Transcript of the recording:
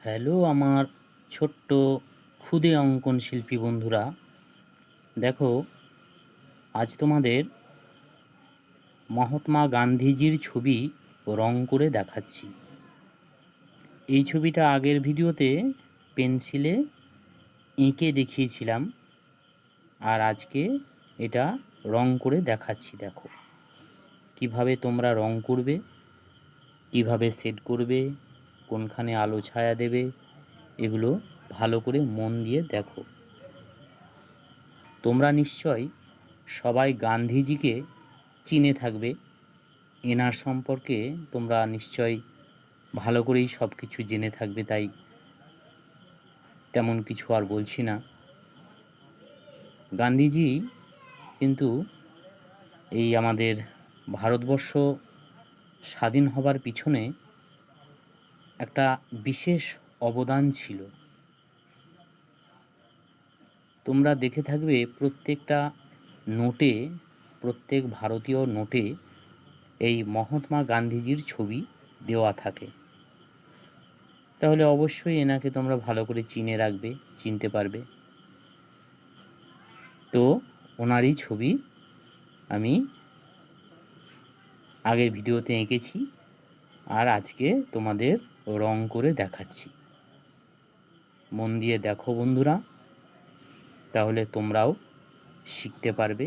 Hello আমার ছোট্ট ক্ষুদে অঙ্কন শিল্পী বন্ধুরা, দেখো আজ তোমাদের মহাত্মা গান্ধীজির ছবি রং করে দেখাচ্ছি। এই ছবিটা আগের ভিডিওতে পেন্সিলে এঁকে দেখিয়েছিলাম, আর আজকে এটা রং করে দেখাচ্ছি। দেখো কিভাবে তোমরা রং করবে, কিভাবে সেট করবে, কোনখানে আলো ছায়া দেবে, এগুলো ভালো করে মন দিয়ে দেখো। তোমরা নিশ্চয় সবাই গান্ধীজিকে চিনে থাকবে, এনার সম্পর্কে তোমরা নিশ্চয় ভালো করেই সব কিছু জেনে থাকবে, তাই তেমন কিছু আর বলছি না। গান্ধীজি কিন্তু এই আমাদের ভারতবর্ষ স্বাধীন হবার পিছনে একটা বিশেষ অবদান ছিল। তোমরা দেখে থাকবে প্রত্যেকটা নোটে, প্রত্যেক ভারতীয় নোটে এই মহাত্মা গান্ধীজির ছবি দেওয়া থাকে। তাহলে অবশ্যই এনাকে তোমরা ভালো করে চিনে রাখবে, চিনতে পারবে। তো ওনারই ছবি আমি আগের ভিডিওতে এঁকেছি, আর আজকে তোমাদের রং করে দেখাচ্ছি। মন দিয়ে দেখো বন্ধুরা, তাহলে তোমরাও শিখতে পারবে।